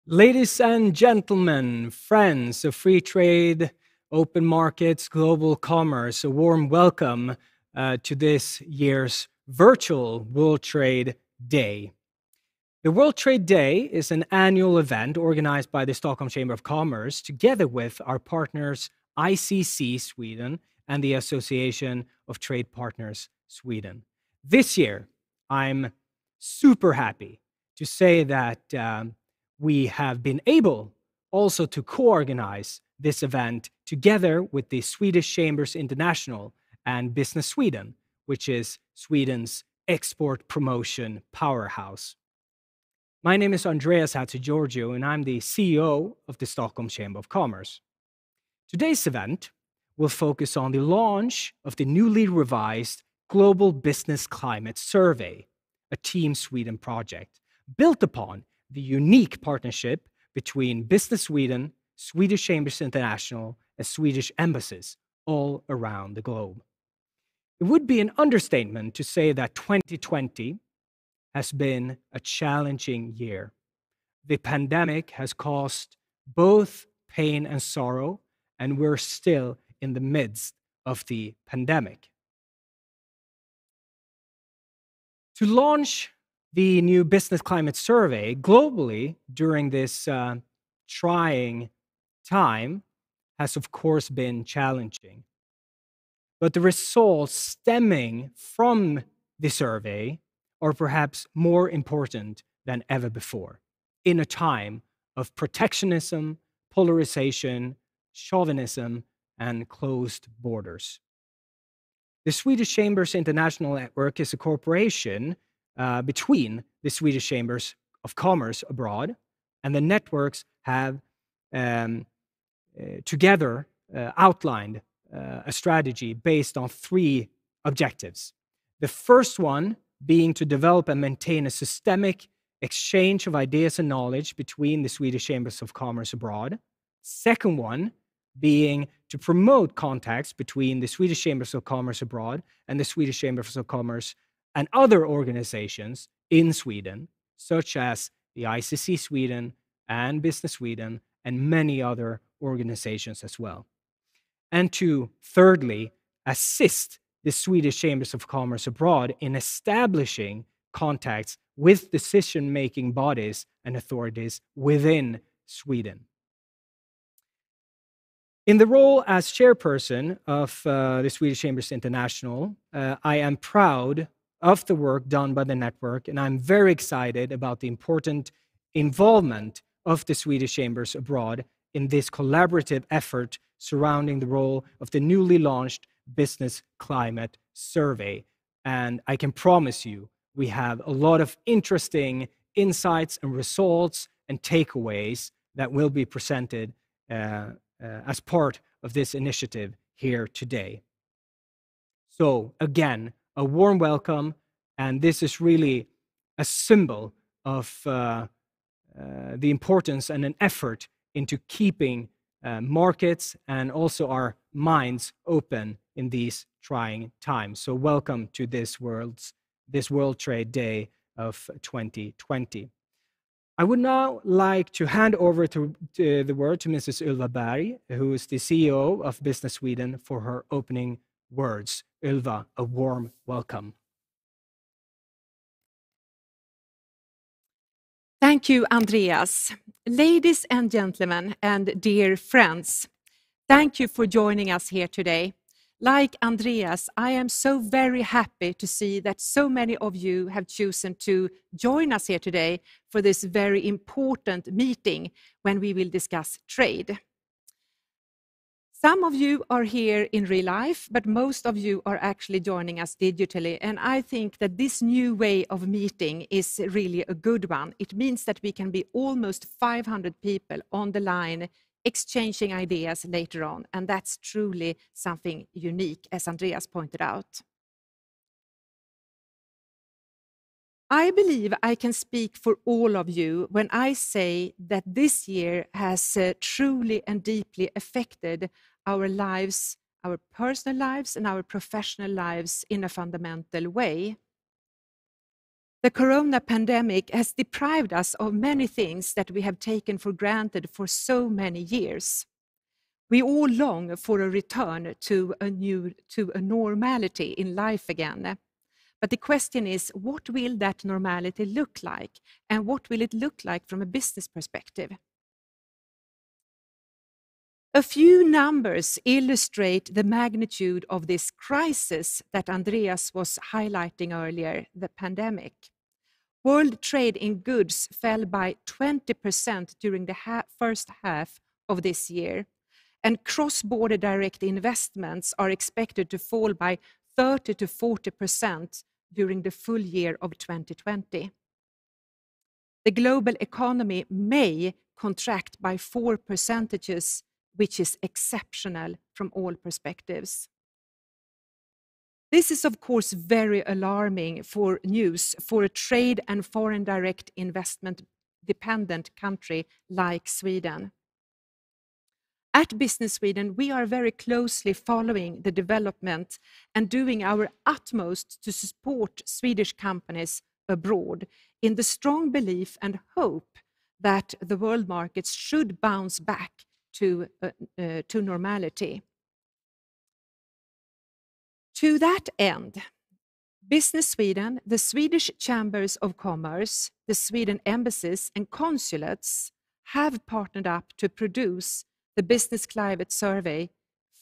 Ladies and gentlemen, friends of free trade, open markets, global commerce, a warm welcome to this year's virtual World Trade Day. The World Trade Day is an annual event organized by the Stockholm Chamber of Commerce together with our partners ICC Sweden and the Association of Trade Partners Sweden. This year, I'm super happy to say that we have been able also to co-organize this event together with the Swedish Chambers International and Business Sweden, which is Sweden's export promotion powerhouse. My name is Andreas Hatzigeorgiou, and I'm the CEO of the Stockholm Chamber of Commerce. Today's event will focus on the launch of the newly revised Global Business Climate Survey, a Team Sweden project, built upon the unique partnership between Business Sweden, Swedish Chambers International, and Swedish embassies all around the globe. It would be an understatement to say that 2020 has been a challenging year. The pandemic has caused both pain and sorrow, and we're still in the midst of the pandemic. To launch the new Business Climate Survey globally during this trying time has, of course, been challenging. But the results stemming from the survey are perhaps more important than ever before in a time of protectionism, polarization, chauvinism, and closed borders. The Swedish Chambers International Network is a corporation between the Swedish Chambers of Commerce abroad, and the networks have together outlined a strategy based on three objectives. The first one being to develop and maintain a systemic exchange of ideas and knowledge between the Swedish Chambers of Commerce abroad. Second one being to promote contacts between the Swedish Chambers of Commerce abroad and the Swedish Chambers of Commerce and other organizations in Sweden, such as the ICC Sweden and Business Sweden and many other organizations as well. And to, thirdly, assist the Swedish Chambers of Commerce abroad in establishing contacts with decision-making bodies and authorities within Sweden. In the role as chairperson of the Swedish Chambers International, I am proud of the work done by the network, and I'm very excited about the important involvement of the Swedish Chambers abroad in this collaborative effort surrounding the role of the newly launched Business Climate Survey. And I can promise you, we have a lot of interesting insights and results and takeaways that will be presented as part of this initiative here today. So again, a warm welcome, and this is really a symbol of the importance and an effort into keeping markets and also our minds open in these trying times. So welcome to this World Trade Day of 2020. I would now like to hand over the word to Mrs. Ylva Berg, who is the CEO of Business Sweden, for her opening words. Ylva, a warm welcome. Thank you, Andreas. Ladies and gentlemen, and dear friends, thank you for joining us here today. Like Andreas, I am so very happy to see that so many of you have chosen to join us here today for this very important meeting when we will discuss trade. Some of you are here in real life, but most of you are actually joining us digitally. And I think that this new way of meeting is really a good one. It means that we can be almost 500 people on the line exchanging ideas later on. And that's truly something unique, as Andreas pointed out. I believe I can speak for all of you when I say that this year has truly and deeply affected our lives, our personal lives and our professional lives in a fundamental way. The corona pandemic has deprived us of many things that we have taken for granted for so many years. We all long for a return to a normality in life again. But the question is, what will that normality look like? And what will it look like from a business perspective? A few numbers illustrate the magnitude of this crisis that Andreas was highlighting earlier, the pandemic. World trade in goods fell by 20% during the first half of this year, and cross-border direct investments are expected to fall by 30 to 40% during the full year of 2020. The global economy may contract by 4%, which is exceptional from all perspectives. This is, of course, very alarming for news for a trade and foreign direct investment dependent country like Sweden. At Business Sweden, we are very closely following the development and doing our utmost to support Swedish companies abroad in the strong belief and hope that the world markets should bounce back to normality. To that end, Business Sweden, the Swedish Chambers of Commerce, the Sweden embassies and consulates have partnered up to produce the Business Climate Survey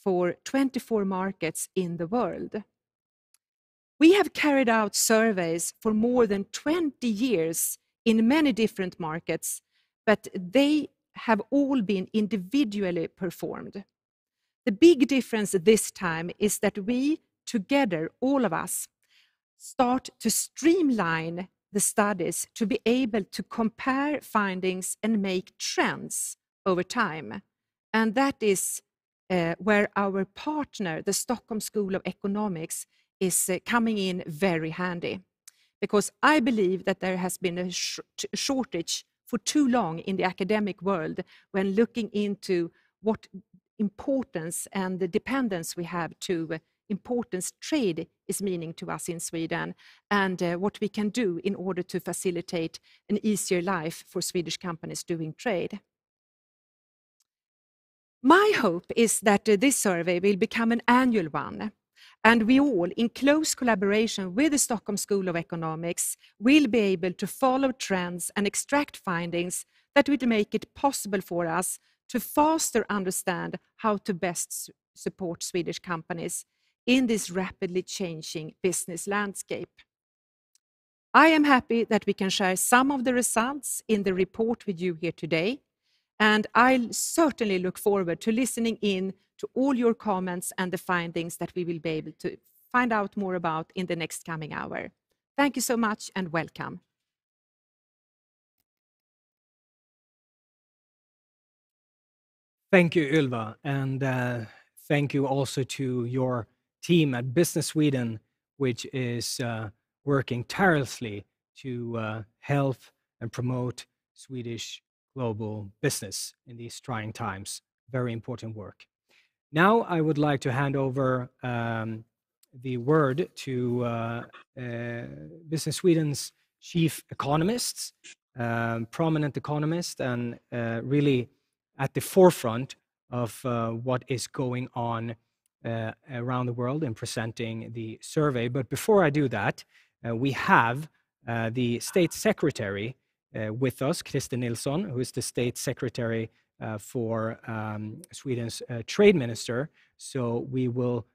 for 24 markets in the world. We have carried out surveys for more than 20 years in many different markets, but they have all been individually performed. The big difference this time is that we, together, all of us, start to streamline the studies to be able to compare findings and make trends over time. And that is where our partner, the Stockholm School of Economics, is coming in very handy. Because I believe that there has been a shortage for too long in the academic world when looking into what importance and the dependence we have to importance trade is meaning to us in Sweden, and what we can do in order to facilitate an easier life for Swedish companies doing trade. My hope is that this survey will become an annual one, and we all, in close collaboration with the Stockholm School of Economics, will be able to follow trends and extract findings that would make it possible for us to faster understand how to best support Swedish companies in this rapidly changing business landscape. I am happy that we can share some of the results in the report with you here today, and I certainly look forward to listening in to all your comments and the findings that we will be able to find out more about in the next coming hour. Thank you so much and welcome. Thank you, Ylva, and thank you also to your team at Business Sweden, which is working tirelessly to help and promote Swedish global business in these trying times. Very important work. Now I would like to hand over the word to Business Sweden's chief economists, prominent economist, and really at the forefront of what is going on around the world in presenting the survey. But before I do that, we have the State Secretary with us, Christer Nilsson, who is the State Secretary for Sweden's Trade Minister. So we will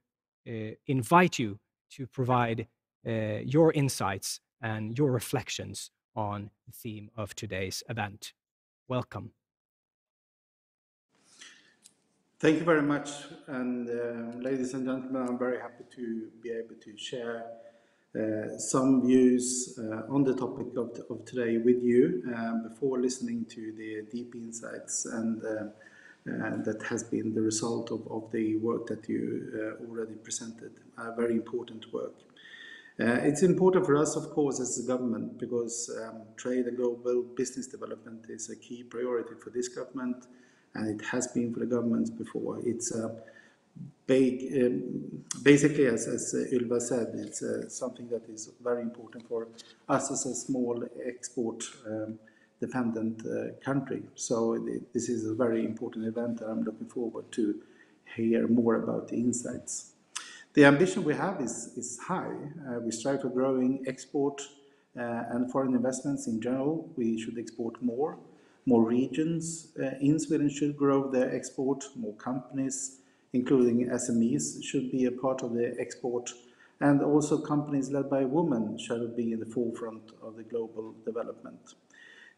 invite you to provide your insights and your reflections on the theme of today's event. Welcome. Thank you very much, and ladies and gentlemen, I'm very happy to be able to share some views on the topic of today with you before listening to the deep insights and that has been the result of the work that you already presented, very important work. It's important for us, of course, as a government, because trade and global business development is a key priority for this government, and it has been for the governments before. It's a Basically, as Ylva said, it's something that is very important for us as a small export dependent country. So this is a very important event, and I'm looking forward to hear more about the insights. The ambition we have is high. We strive for growing export and foreign investments in general. We should export more. More regions in Sweden should grow their export. More companies, including SMEs, should be a part of the export. And also companies led by women should be in the forefront of the global development.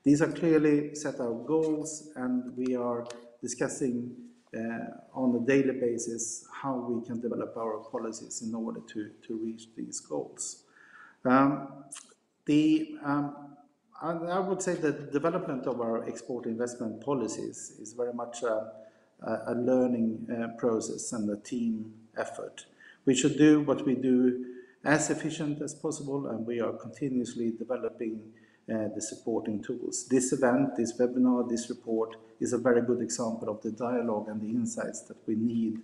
These are clearly set out goals, and we are discussing on a daily basis how we can develop our policies in order to reach these goals. I would say that the development of our export investment policies is very much a learning process and a team effort. We should do what we do as efficient as possible, and we are continuously developing the supporting tools. This event, this webinar, this report is a very good example of the dialogue and the insights that we need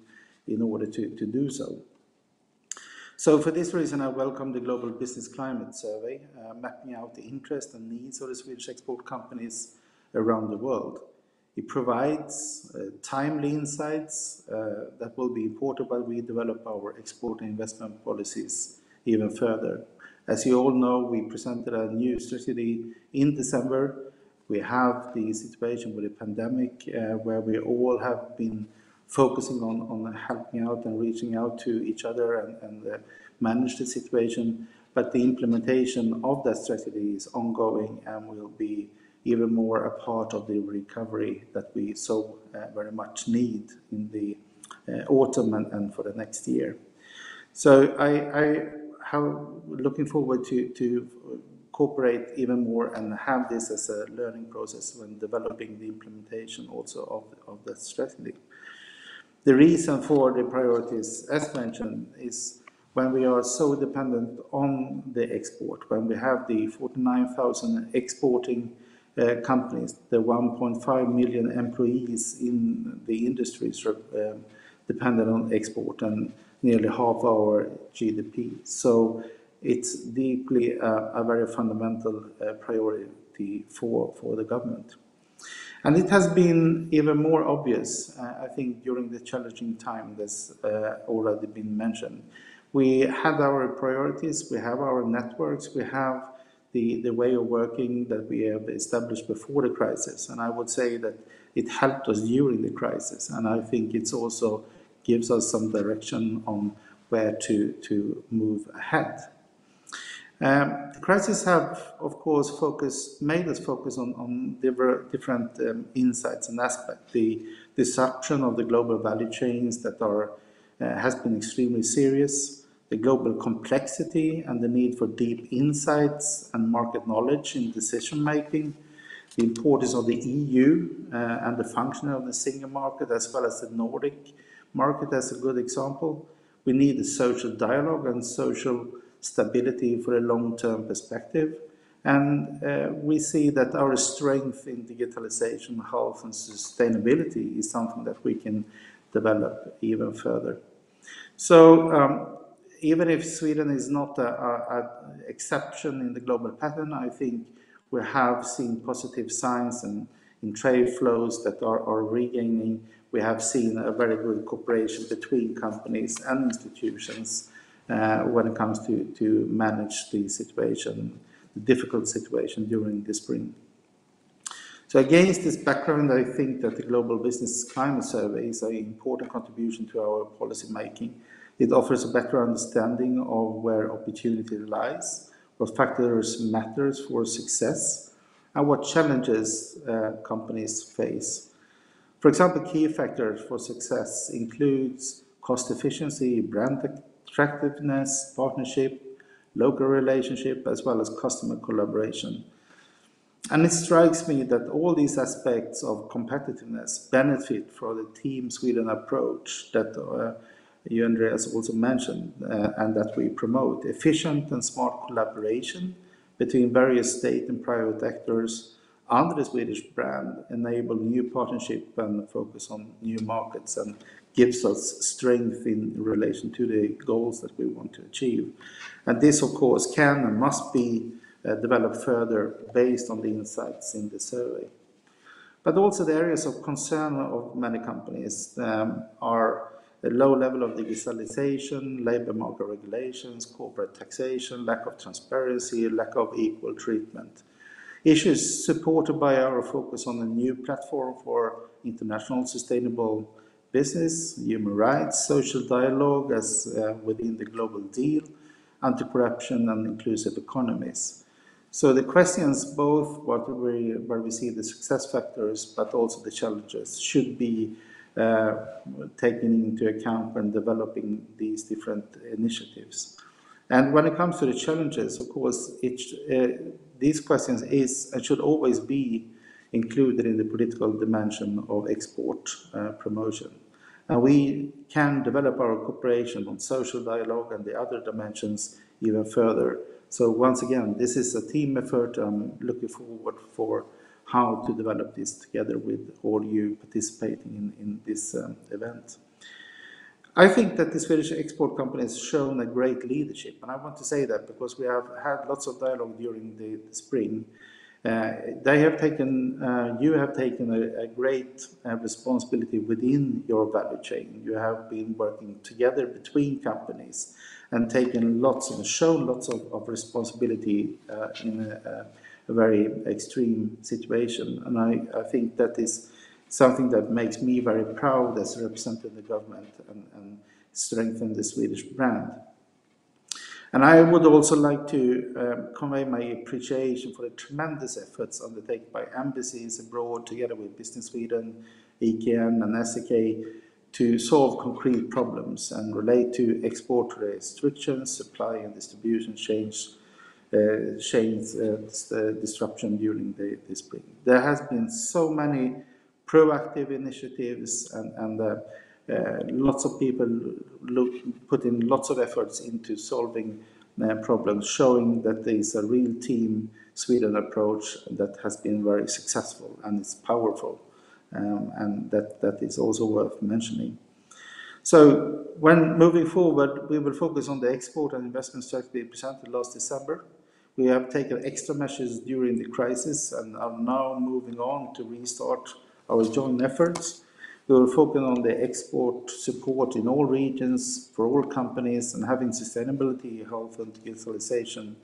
in order to do so. So for this reason, I welcome the Global Business Climate Survey, mapping out the interest and needs of the Swedish export companies around the world. It provides timely insights that will be important while we develop our export and investment policies even further. As you all know, we presented a new strategy in December. We have the situation with the pandemic where we all have been focusing on helping out and reaching out to each other and manage the situation. But the implementation of that strategy is ongoing and will be even more a part of the recovery that we so very much need in the autumn and for the next year. So I looking forward to cooperate even more and have this as a learning process when developing the implementation also of that strategy. The reason for the priorities, as mentioned, is when we are so dependent on the export, when we have the 49,000 exporting companies, the 1.5 million employees in the industries dependent on export, and nearly half our GDP. So it's deeply a very fundamental priority for the government. And it has been even more obvious, I think, during the challenging time that's already been mentioned. We have our priorities, we have our networks, we have the way of working that we have established before the crisis. And I would say that it helped us during the crisis. And I think it's also gives us some direction on where to move ahead. The crisis have, of course, made us focus on different insights and aspects. The disruption of the global value chains that has been extremely serious, the global complexity and the need for deep insights and market knowledge in decision making, the importance of the EU and the function of the single market, as well as the Nordic market as a good example. We need a social dialogue and social stability for a long-term perspective. And we see that our strength in digitalization, health and sustainability is something that we can develop even further. So even if Sweden is not an exception in the global pattern, I think we have seen positive signs in trade flows that are regaining. We have seen a very good cooperation between companies and institutions when it comes to manage the situation, the difficult situation during the spring. So against this background, I think that the Global Business Climate Survey is an important contribution to our policy making. It offers a better understanding of where opportunity lies, what factors matters for success, and what challenges companies face. For example, key factors for success includes cost efficiency, brand attractiveness, partnership, local relationship, as well as customer collaboration. And it strikes me that all these aspects of competitiveness benefit from the Team Sweden approach that you, Andreas, also mentioned, and that we promote. Efficient and smart collaboration between various state and private actors under the Swedish brand enable new partnership and focus on new markets and gives us strength in relation to the goals that we want to achieve. And this, of course, can and must be developed further based on the insights in the survey. But also the areas of concern of many companies are a low level of digitalization, labor market regulations, corporate taxation, lack of transparency, lack of equal treatment. Issues supported by our focus on a new platform for international sustainable business, human rights, social dialogue as within the global deal, anti-corruption and inclusive economies. So the questions, both where we see the success factors, but also the challenges, should be taken into account when developing these different initiatives. And when it comes to the challenges, of course, these questions is and should always be included in the political dimension of export promotion. And we can develop our cooperation on social dialogue and the other dimensions even further. So once again, this is a team effort. I'm looking forward for how to develop this together with all you participating in this event. I think that the Swedish export company has shown a great leadership, and I want to say that because we have had lots of dialogue during the spring. They have taken, you have taken a great responsibility within your value chain. You have been working together between companies and taken lots and shown lots of responsibility in a very extreme situation. And I think that is something that makes me very proud as representing the government and strengthen the Swedish brand. And I would also like to convey my appreciation for the tremendous efforts undertaken by embassies abroad together with Business Sweden, EKN and SEK to solve concrete problems and relate to export restrictions, supply and distribution chains disruption during the spring. There has been so many proactive initiatives and lots of people put in lots of efforts into solving problems, showing that there is a real Team Sweden approach that has been very successful and it's powerful, and that is also worth mentioning. So when moving forward, we will focus on the export and investment strategy presented last December. We have taken extra measures during the crisis and are now moving on to restart our joint efforts. We will focus on the export support in all regions for all companies and having sustainability, health and digitalization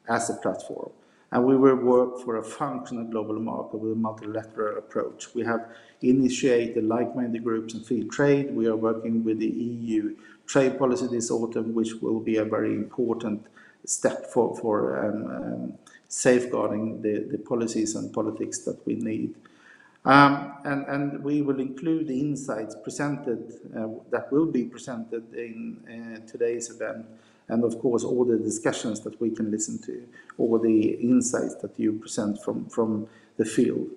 as a platform. And we will work for a functional global market with a multilateral approach. We have initiated like-minded groups in free trade. We are working with the EU trade policy this autumn, which will be a very important step for safeguarding the policies and politics that we need. And we will include the insights presented that will be presented in today's event, and of course all the discussions that we can listen to, all the insights that you present from the field.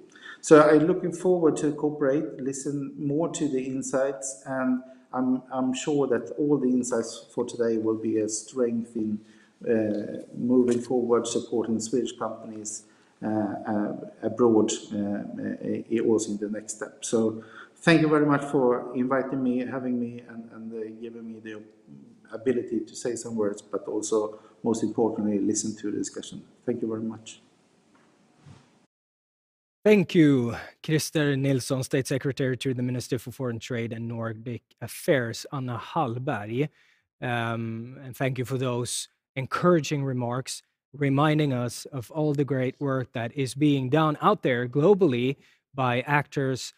So I'm looking forward to cooperate, listen more to the insights, and I'm sure that all the insights for today will be a strength in moving forward, supporting Swedish companies abroad also in the next step. So thank you very much for inviting me, having me, and giving me the ability to say some words, but also most importantly listen to the discussion. Thank you very much. Thank you, Christer Nilsson, State Secretary to the Minister for Foreign Trade and Nordic Affairs, Anna Hallberg. And thank you for those encouraging remarks, reminding us of all the great work that is being done out there globally by actors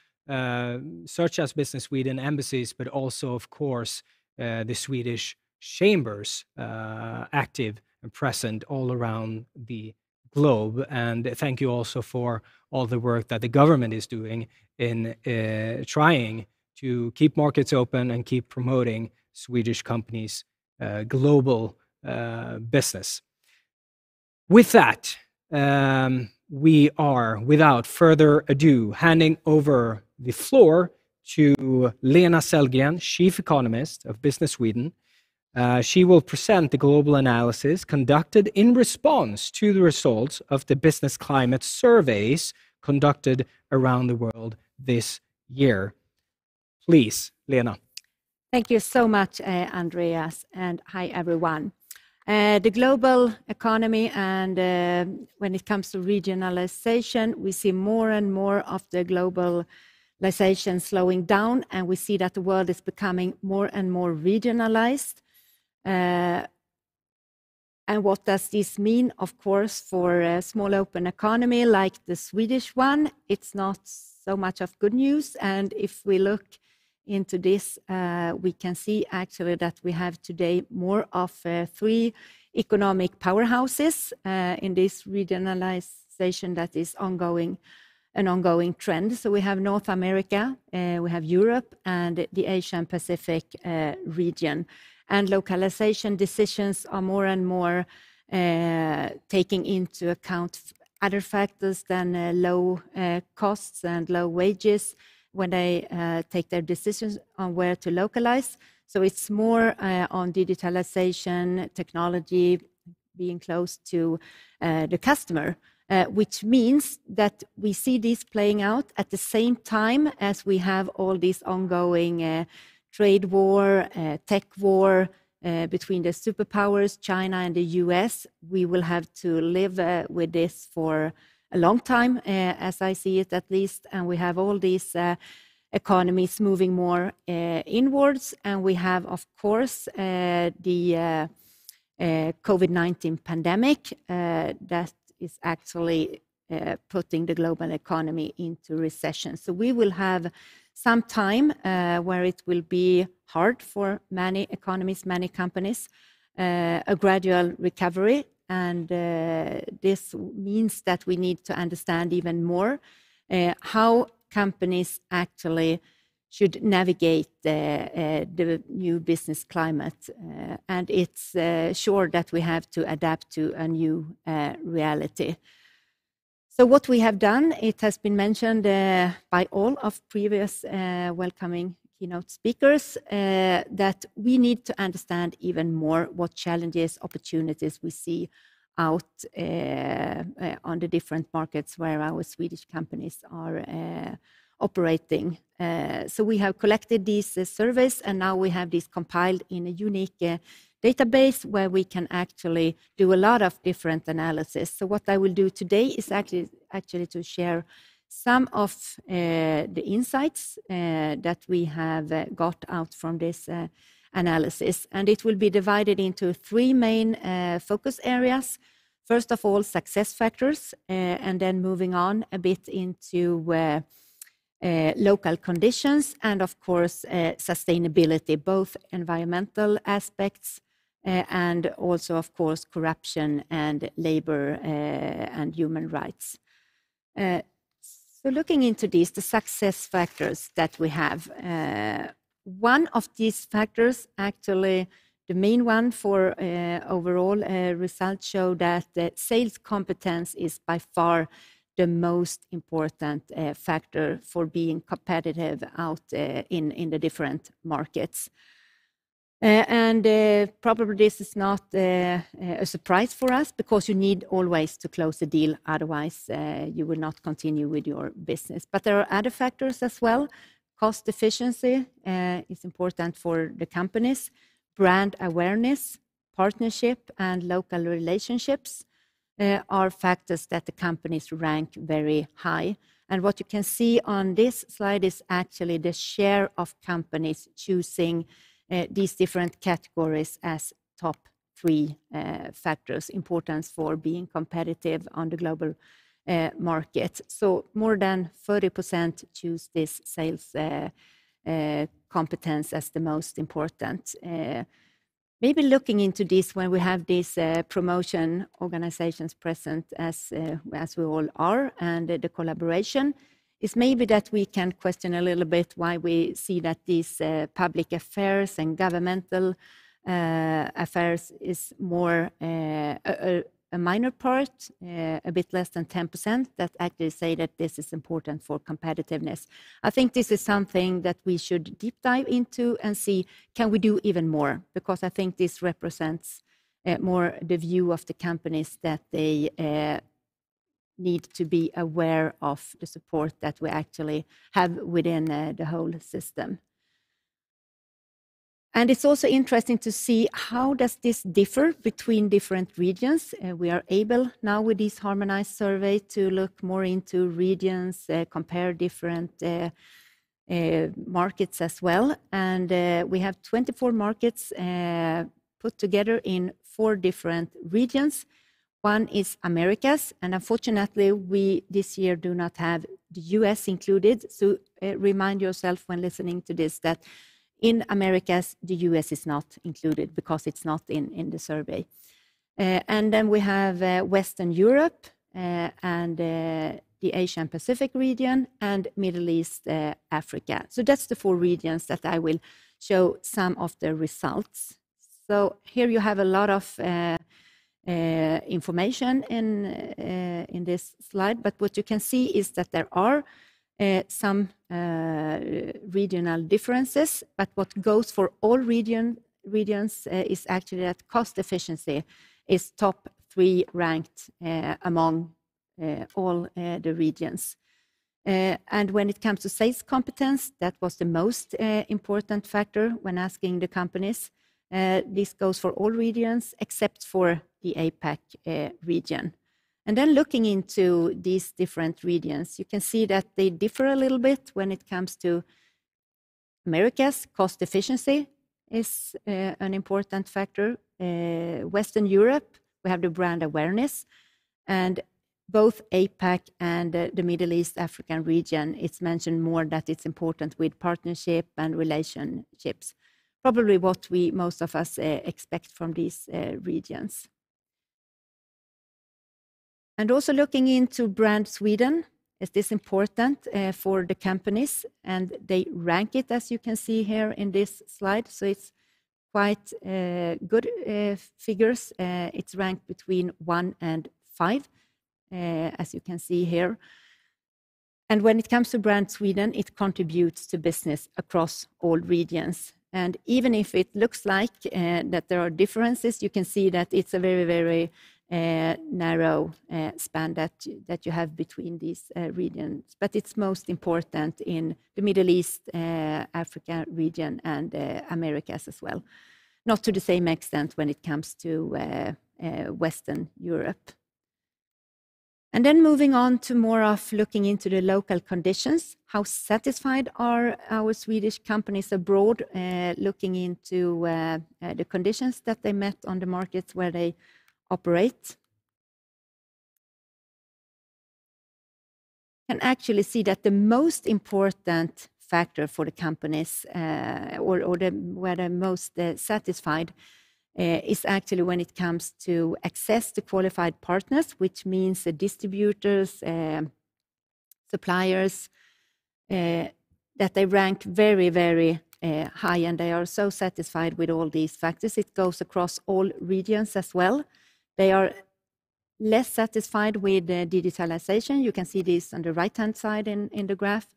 such as Business Sweden, embassies, but also, of course, the Swedish chambers active and present all around the globe. And thank you also for all the work that the government is doing in trying to keep markets open and keep promoting Swedish companies' global business. With that, we are, without further ado, handing over the floor to Lena Sellgren, Chief Economist of Business Sweden. She will present the global analysis conducted in response to the results of the business climate surveys conducted around the world this year. Please, Lena. Thank you so much, Andreas, and hi, everyone. The global economy and when it comes to regionalization, we see more and more of the globalization slowing down, and we see that the world is becoming more and more regionalized. And what does this mean? Of course, for a small open economy like the Swedish one, it's not so much of good news. And if we look into this, we can see actually that we have today more of 3 economic powerhouses in this regionalization that is an ongoing trend. So we have North America, we have Europe, and the Asian Pacific region. And localization decisions are more and more taking into account other factors than low costs and low wages when they take their decisions on where to localize. So it's more on digitalization, technology, being close to the customer, which means that we see this playing out at the same time as we have all these ongoing trade war, tech war between the superpowers, China and the US. We will have to live with this for a long time, as I see it at least, and we have all these economies moving more inwards, and we have, of course, the COVID-19 pandemic that is actually putting the global economy into recession. So we will have some time where it will be hard for many economies, many companies, a gradual recovery. And this means that we need to understand even more how companies actually should navigate the new business climate. And it's sure that we have to adapt to a new reality. So what we have done, it has been mentioned by all of previous welcoming keynote speakers, that we need to understand even more what challenges, opportunities we see out on the different markets where our Swedish companies are operating. So we have collected these surveys, and now we have these compiled in a unique database where we can actually do a lot of different analysis. So what I will do today is actually to share some of the insights that we have got out from this analysis. And it will be divided into 3 main focus areas. First of all, success factors, and then moving on a bit into local conditions, and of course, sustainability, both environmental aspects and also, of course, corruption and labor and human rights. So looking into these, the success factors that we have, one of these factors, actually the main one for overall results, show that sales competence is by far the most important factor for being competitive out in the different markets. And probably this is not a surprise for us, because you need always to close a deal, otherwise you will not continue with your business. But there are other factors as well. Cost efficiency is important for the companies, brand awareness, partnership, and local relationships are factors that the companies rank very high. And what you can see on this slide is actually the share of companies choosing these different categories as top 3 factors, importance for being competitive on the global market. So more than 30% choose this sales competence as the most important. Maybe looking into this when we have these promotion organizations present as we all are, and the collaboration, is maybe that we can question a little bit why we see that these public affairs and governmental affairs is more a minor part, a bit less than 10%, that actually say that this is important for competitiveness. I think this is something that we should deep dive into and see, can we do even more? Because I think this represents more the view of the companies, that they need to be aware of the support that we actually have within the whole system. And it's also interesting to see how does this differ between different regions. We are able now with this harmonized survey to look more into regions, compare different markets as well. And we have 24 markets put together in 4 different regions. One is Americas, and unfortunately, we this year do not have the US included. So remind yourself when listening to this that in Americas, the US is not included because it's not in the survey. And then we have Western Europe and the Asian Pacific region and Middle East Africa. So that's the 4 regions that I will show some of the results. So here you have a lot of information in this slide, but what you can see is that there are some regional differences, but what goes for all regions is actually that cost efficiency is top 3 ranked among all the regions. And when it comes to sales competence, that was the most important factor when asking the companies. This goes for all regions except for the APAC region. And then looking into these different regions, you can see that they differ a little bit when it comes to Americas. Cost efficiency is an important factor. Western Europe, we have the brand awareness. And both APAC and the Middle East African region, it's mentioned more that it's important with partnership and relationships. Probably what most of us expect from these regions. And also looking into Brand Sweden, is this important for the companies? And they rank it, as you can see here in this slide. So it's quite good figures. It's ranked between 1 and 5, as you can see here. And when it comes to Brand Sweden, it contributes to business across all regions. And even if it looks like that there are differences, you can see that it's a very, very narrow span that you have between these regions. But it's most important in the Middle East, Africa region and Americas as well. Not to the same extent when it comes to Western Europe. And then moving on to more of looking into the local conditions. How satisfied are our Swedish companies abroad, looking into the conditions that they met on the markets where they operate? You can actually see that the most important factor for the companies, where they're most satisfied, is actually when it comes to access to qualified partners, which means distributors, suppliers, that they rank very, very high, and they are so satisfied with all these factors. It goes across all regions as well. They are less satisfied with digitalization. You can see this on the right-hand side in the graph.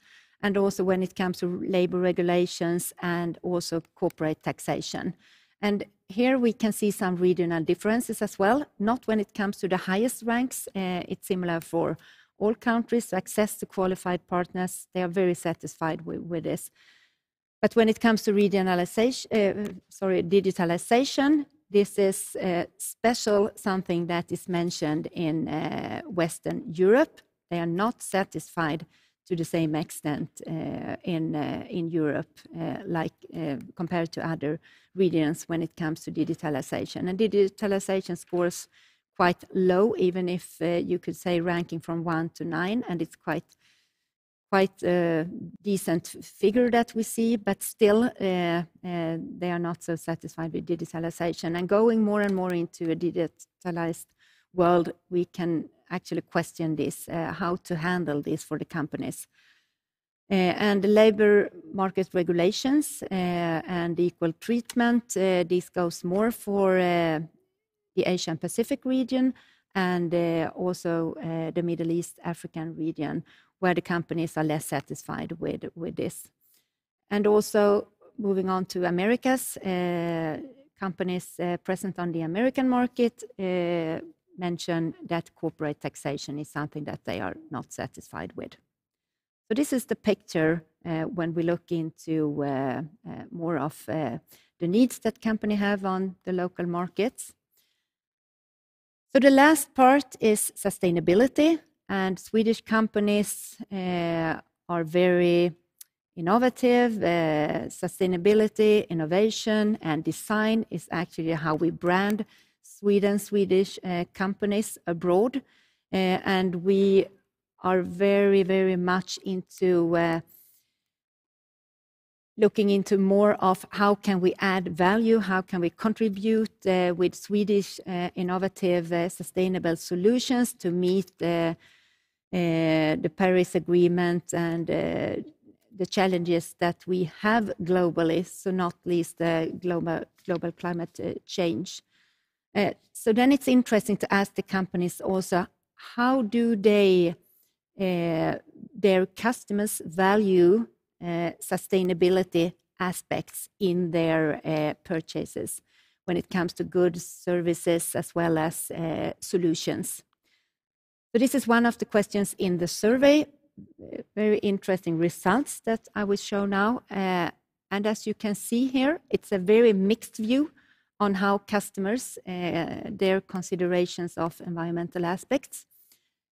And also when it comes to labor regulations and also corporate taxation. And here we can see some regional differences as well, not when it comes to the highest ranks. It's similar for all countries. So access to qualified partners, they are very satisfied with this. But when it comes to digitalization, this is special, something that is mentioned in Western Europe. They are not satisfied to the same extent in Europe, compared to other regions when it comes to digitalization. And digitalization scores quite low, even if you could say ranking from 1 to 9, and it's quite a decent figure that we see, but still they are not so satisfied with digitalization. And going more and more into a digitalized world, we can actually question this, how to handle this for the companies. And the labor market regulations and equal treatment, this goes more for the Asian Pacific region and also the Middle East African region, where the companies are less satisfied with this. And also moving on to Americas, companies present on the American market mention that corporate taxation is something that they are not satisfied with. So this is the picture when we look into more of the needs that company have on the local markets. So the last part is sustainability, and Swedish companies are very innovative. Sustainability, innovation, and design is actually how we brand Swedish companies abroad. And we are very, very much into looking into more of how can we add value, how can we contribute with Swedish innovative sustainable solutions to meet the Paris Agreement and the challenges that we have globally, so not least global climate change. So then it's interesting to ask the companies also, how do they, their customers value sustainability aspects in their purchases when it comes to goods, services, as well as solutions. So this is one of the questions in the survey. Very interesting results that I will show now. And as you can see here, it's a very mixed view on how customers, their considerations of environmental aspects.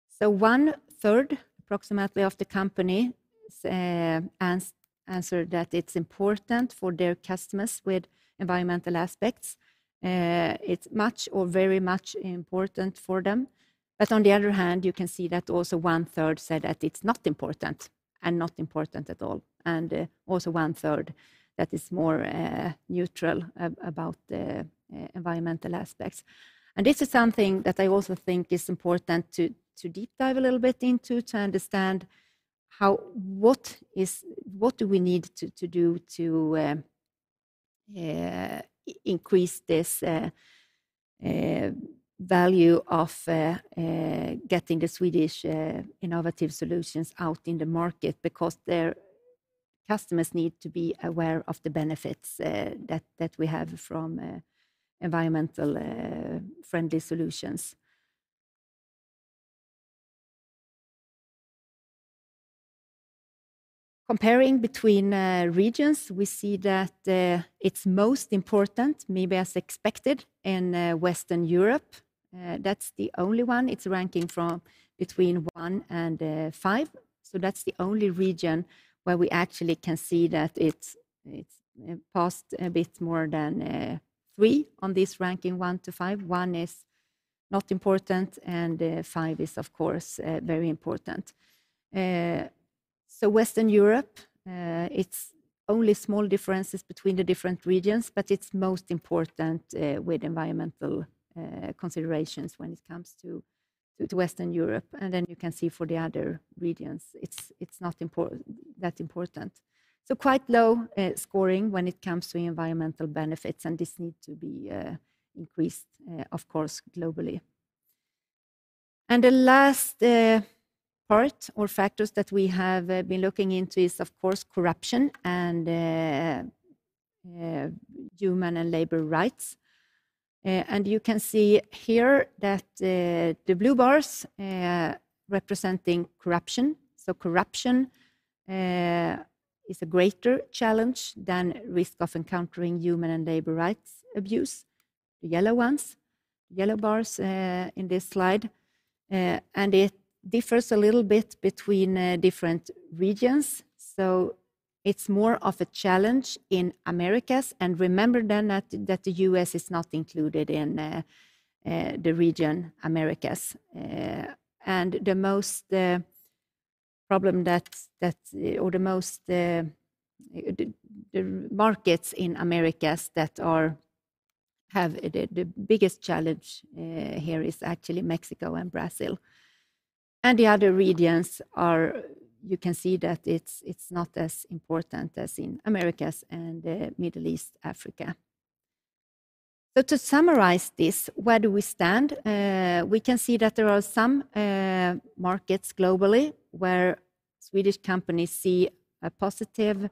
So 1/3 approximately of the company answered that it's important for their customers with environmental aspects. It's much or very much important for them. But on the other hand, you can see that also 1/3 said that it's not important and not important at all. And also 1/3 that is more neutral about the environmental aspects. And this is something that I also think is important to deep dive a little bit into, to understand what do we need to do to increase this value of getting the Swedish innovative solutions out in the market, because their customers need to be aware of the benefits that we have from environmental friendly solutions. Comparing between regions, we see that it's most important, maybe as expected, in Western Europe. That's the only one. It's ranking from between 1 and 5. So that's the only region where we actually can see that it's passed a bit more than 3 on this ranking 1 to 5. 1 is not important, and 5 is, of course, very important. So Western Europe, it's only small differences between the different regions, but it's most important with environmental considerations when it comes to Western Europe. And then you can see for the other regions, it's not that important. So quite low scoring when it comes to environmental benefits, and this needs to be increased, of course, globally. And the last part or factors that we have been looking into is, of course, corruption and human and labor rights. And you can see here that the blue bars representing corruption. So corruption is a greater challenge than risk of encountering human and labor rights abuse. The yellow ones, yellow bars in this slide, and it differs a little bit between different regions. So it's more of a challenge in Americas. And remember then that the US is not included in the region Americas. And the most problem or the most the markets in Americas that have the biggest challenge here is actually Mexico and Brazil. And the other regions are, you can see that it's not as important as in Americas and Middle East, Africa. So to summarize this, where do we stand? We can see that there are some markets globally where Swedish companies see a positive,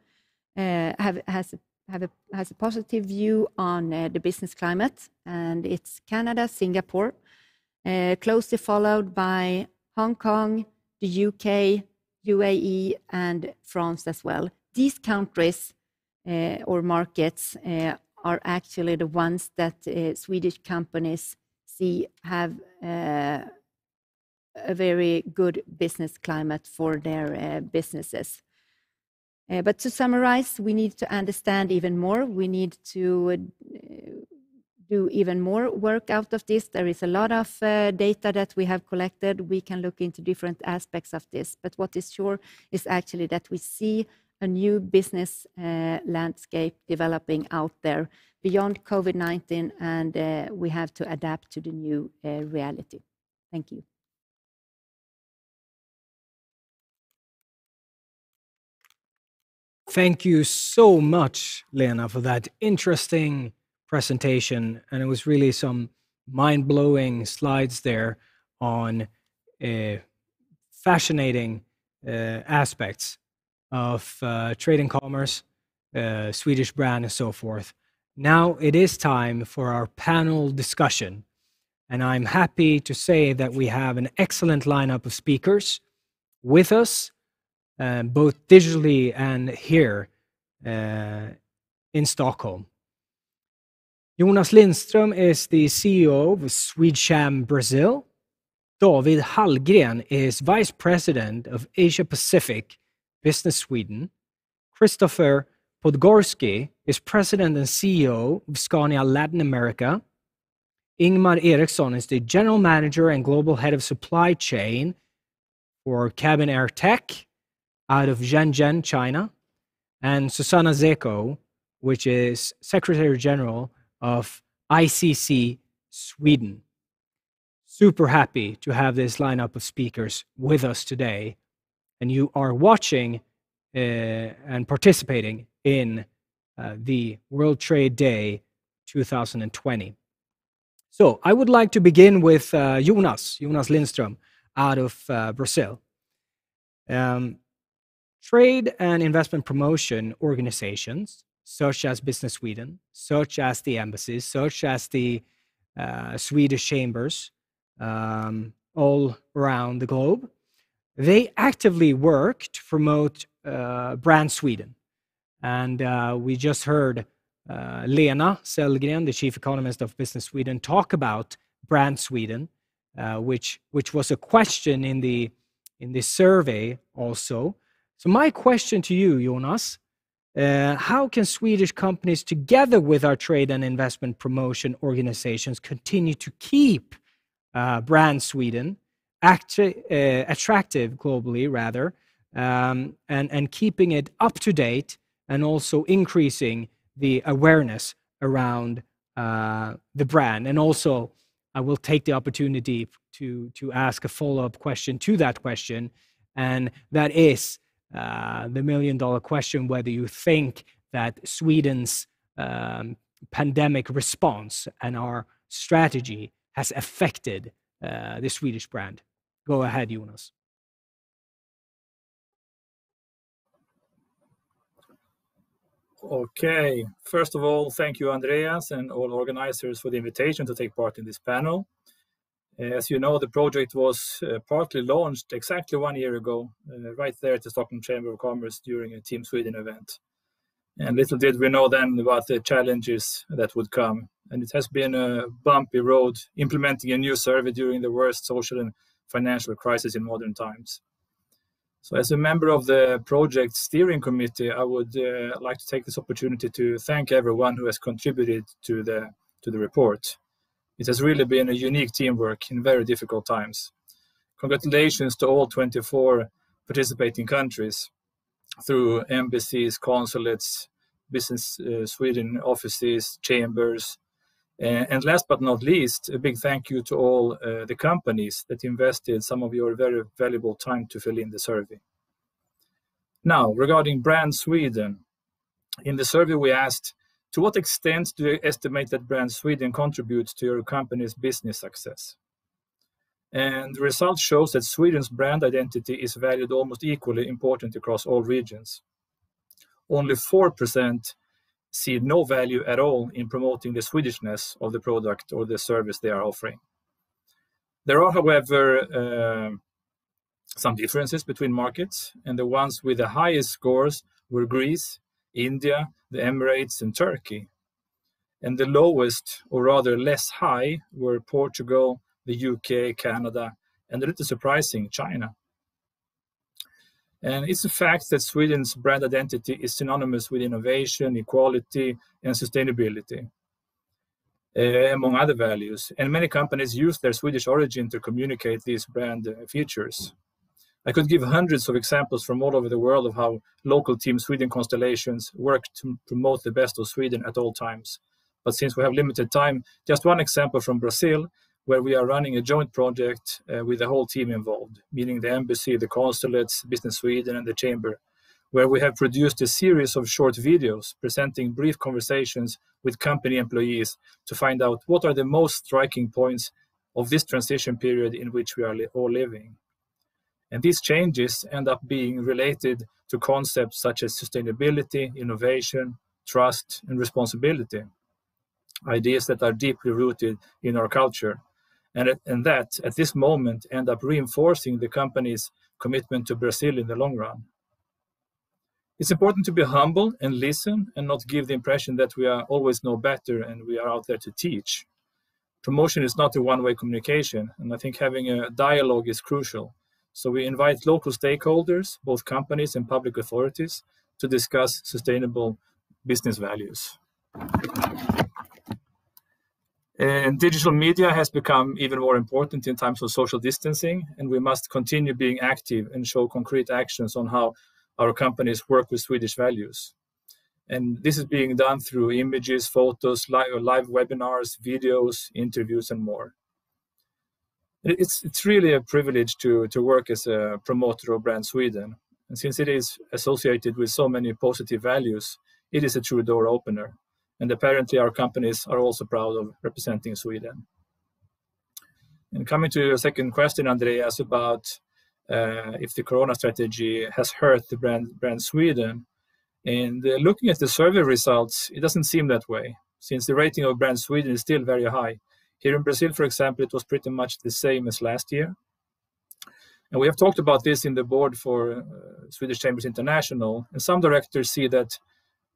has a positive view on the business climate, and it's Canada, Singapore, closely followed by Hong Kong, the UK, UAE, and France as well. These countries or markets are actually the ones that Swedish companies see have a very good business climate for their businesses. But to summarize, we need to understand even more. We need to do even more work out of this. There is a lot of data that we have collected. We can look into different aspects of this. But what is sure is actually that we see a new business landscape developing out there beyond COVID-19, and we have to adapt to the new reality. Thank you. Thank you so much, Lena, for that interesting presentation. And it was really some mind-blowing slides there on fascinating aspects of trade and commerce, Swedish brand, and so forth. Now it is time for our panel discussion. And I'm happy to say that we have an excellent lineup of speakers with us, both digitally and here in Stockholm. Jonas Lindström is the CEO of Swedesham Brazil. David Hallgren is Vice President of Asia Pacific Business Sweden. Christopher Podgorski is President and CEO of Scania Latin America. Ingmar Eriksson is the General Manager and Global Head of Supply Chain for Cabin Air Tech out of Shenzhen, China. And Susanna Zeko, which is Secretary General of ICC Sweden. Super happy to have this lineup of speakers with us today. And you are watching and participating in the World Trade Day 2020. So I would like to begin with Jonas Lindström out of Brazil. Trade and investment promotion organizations, such as Business Sweden, such as the embassies, such as the Swedish chambers all around the globe, they actively work to promote Brand Sweden. And we just heard Lena Sellgren, the chief economist of Business Sweden, talk about Brand Sweden, which was a question in the survey also. So my question to you, Jonas, how can Swedish companies, together with our trade and investment promotion organizations, continue to keep Brand Sweden attractive globally, rather, and keeping it up to date, and also increasing the awareness around the brand? And also, I will take the opportunity to ask a follow-up question to that question, and that is the million-dollar question, whether you think that Sweden's pandemic response and our strategy has affected the Swedish brand. Go ahead, Jonas. Okay, first of all, thank you, Andreas, and all organizers for the invitation to take part in this panel. As you know, the project was partly launched exactly 1 year ago, right there at the Stockholm Chamber of Commerce during a Team Sweden event. And little did we know then about the challenges that would come. And it has been a bumpy road implementing a new survey during the worst social and financial crisis in modern times. So as a member of the project steering committee, I would like to take this opportunity to thank everyone who has contributed to the report. It has really been a unique teamwork in very difficult times. Congratulations to all 24 participating countries through embassies, consulates, Business Sweden offices, chambers, and last but not least, a big thank you to all the companies that invested some of your very valuable time to fill in the survey. Now, regarding Brand Sweden, in the survey we asked, to what extent do you estimate that Brand Sweden contributes to your company's business success? And the result shows that Sweden's brand identity is valued almost equally important across all regions. Only 4% see no value at all in promoting the Swedishness of the product or the service they are offering. There are, however, some differences between markets, and the ones with the highest scores were Greece, India, the Emirates, and Turkey. and the lowest, or rather less high, were Portugal, the UK, Canada, and a little surprising, China. And it's a fact that Sweden's brand identity is synonymous with innovation, equality, and sustainability, among other values. And many companies use their Swedish origin to communicate these brand features. I could give hundreds of examples from all over the world of how local Team Sweden constellations work to promote the best of Sweden at all times. But since we have limited time, just one example from Brazil, where we are running a joint project with the whole team involved, meaning the embassy, the consulates, Business Sweden, and the chamber, where we have produced a series of short videos presenting brief conversations with company employees to find out what are the most striking points of this transition period in which we are all living. And these changes end up being related to concepts such as sustainability, innovation, trust, and responsibility, ideas that are deeply rooted in our culture, and that at this moment end up reinforcing the company's commitment to Brazil in the long run. It's important to be humble and listen and not give the impression that we always know better and we are out there to teach. Promotion is not a one-way communication, and I think having a dialogue is crucial. So we invite local stakeholders, both companies and public authorities, to discuss sustainable business values. And digital media has become even more important in times of social distancing, and we must continue being active and show concrete actions on how our companies work with Swedish values. And this is being done through images, photos, live webinars, videos, interviews, and more. It's really a privilege to work as a promoter of Brand Sweden. And since it is associated with so many positive values, it is a true door opener. And apparently our companies are also proud of representing Sweden. And coming to your second question, Andreas, about if the Corona strategy has hurt the brand Sweden. And looking at the survey results, it doesn't seem that way, since the rating of Brand Sweden is still very high. Here in Brazil, for example, it was pretty much the same as last year. And we have talked about this in the board for Swedish Chambers International, and some directors see that,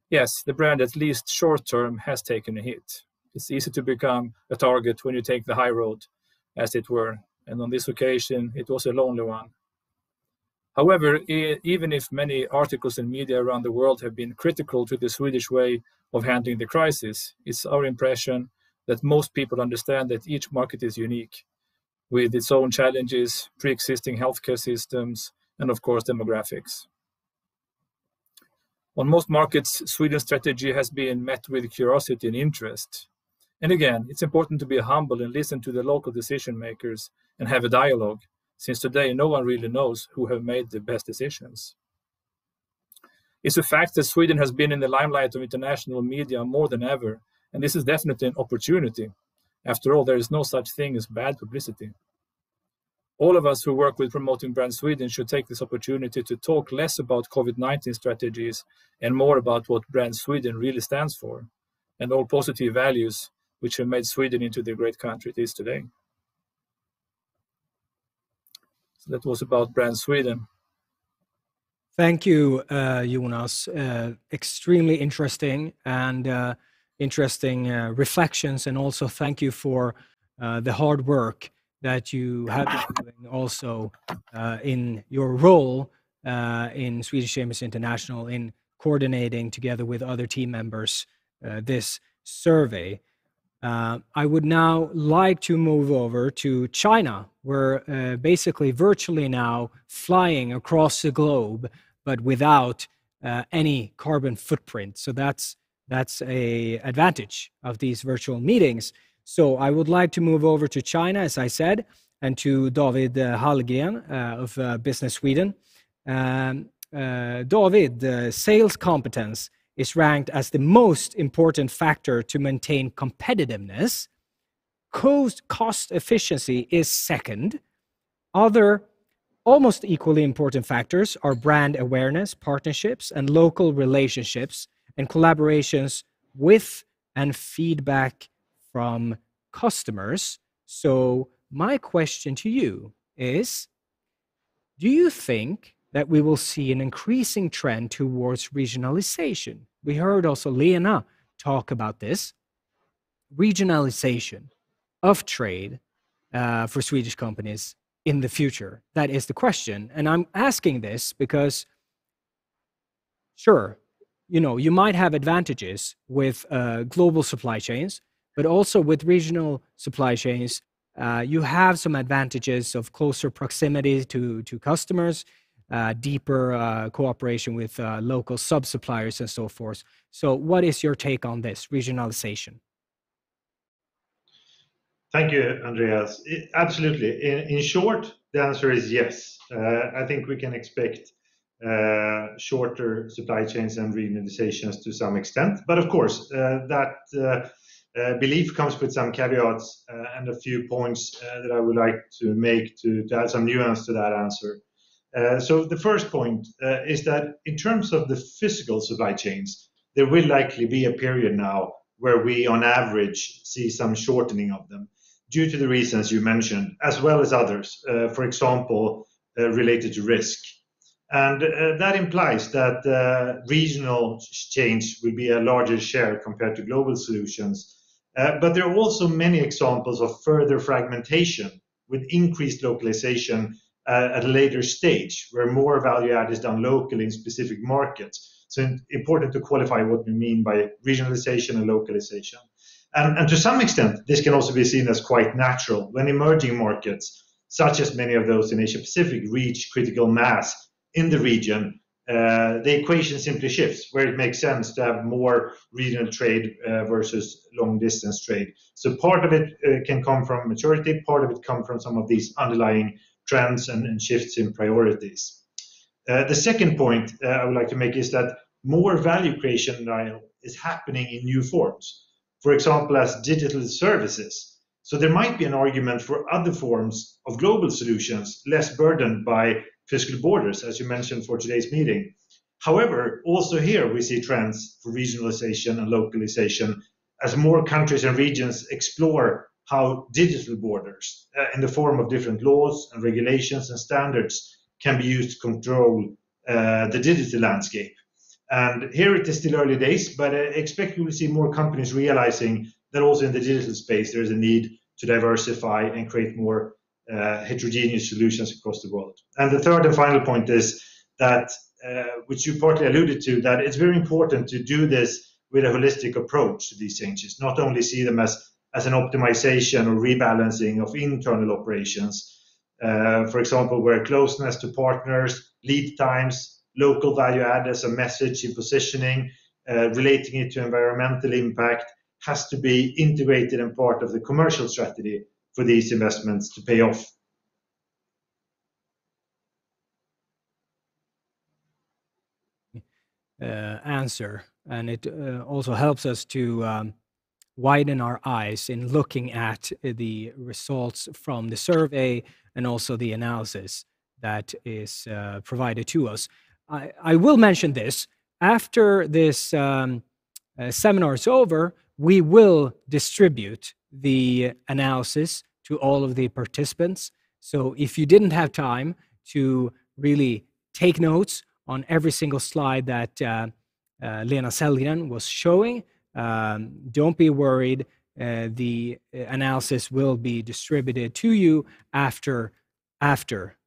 yes, the brand, at least short term, has taken a hit. It's easy to become a target when you take the high road, as it were. And on this occasion, it was a lonely one. However, even if many articles and media around the world have been critical to the Swedish way of handling the crisis, it's our impression that most people understand that each market is unique, with its own challenges, pre-existing healthcare systems, and of course, demographics. On most markets, Sweden's strategy has been met with curiosity and interest. And again, it's important to be humble and listen to the local decision makers and have a dialogue, since today no one really knows who have made the best decisions. It's a fact that Sweden has been in the limelight of international media more than ever, and this is definitely an opportunity. After all, there is no such thing as bad publicity. All of us who work with promoting Brand Sweden should take this opportunity to talk less about COVID-19 strategies and more about what Brand Sweden really stands for, and all positive values which have made Sweden into the great country it is today. So that was about Brand Sweden. Thank you, Jonas. Extremely interesting and interesting reflections, and also thank you for the hard work that you have been doing also in your role in Swedish Chambers International in coordinating together with other team members this survey. I would now like to move over to China. We're basically virtually now flying across the globe, but without any carbon footprint. So that's an advantage of these virtual meetings. So I would like to move over to China, as I said, and to David Hallgren of Business Sweden. David, sales competence is ranked as the most important factor to maintain competitiveness. Cost efficiency is second. Other almost equally important factors are brand awareness, partnerships, and local relationships, and collaborations with and feedback from customers. So my question to you is, do you think that we will see an increasing trend towards regionalization? We heard also Lena talk about this. regionalization of trade for Swedish companies in the future? That is the question. And I'm asking this because, sure, you might have advantages with global supply chains, but also with regional supply chains, you have some advantages of closer proximity to customers, deeper cooperation with local sub-suppliers and so forth. So what is your take on this regionalization? Thank you, Andreas. Absolutely. In short, the answer is yes. I think we can expect shorter supply chains and regionalizations to some extent. But of course, that belief comes with some caveats and a few points that I would like to make to add some nuance to that answer. So the first point is that in terms of the physical supply chains, there will likely be a period now where we on average see some shortening of them due to the reasons you mentioned, as well as others, for example, related to risk. And that implies that regional chains will be a larger share compared to global solutions. But there are also many examples of further fragmentation with increased localization at a later stage, where more value add is done locally in specific markets. So it's important to qualify what we mean by regionalization and localization. And to some extent, this can also be seen as quite natural when emerging markets, such as many of those in Asia Pacific, reach critical mass in the region. The equation simply shifts, where it makes sense to have more regional trade versus long distance trade. So part of it can come from maturity, part of it comes from some of these underlying trends and shifts in priorities. The second point I would like to make is that more value creation now is happening in new forms, for example, as digital services. So there might be an argument for other forms of global solutions, less burdened by physical borders, as you mentioned for today's meeting. However, also here we see trends for regionalization and localization as more countries and regions explore how digital borders in the form of different laws and regulations and standards can be used to control the digital landscape. And here it is still early days, but I expect we will see more companies realizing that also in the digital space there is a need to diversify and create more heterogeneous solutions across the world. And the third and final point is that, which you partly alluded to, that it's very important to do this with a holistic approach to these changes, not only see them as an optimization or rebalancing of internal operations, for example, where closeness to partners, lead times, local value add as a message in positioning, relating it to environmental impact, has to be integrated and part of the commercial strategy for these investments to pay off. Answer, and it also helps us to widen our eyes in looking at the results from the survey and also the analysis that is provided to us. I will mention this. After this seminar is over, we will distribute the analysis to all of the participants. So if you didn't have time to really take notes on every single slide that Lena Sellgren was showing, don't be worried. The analysis will be distributed to you after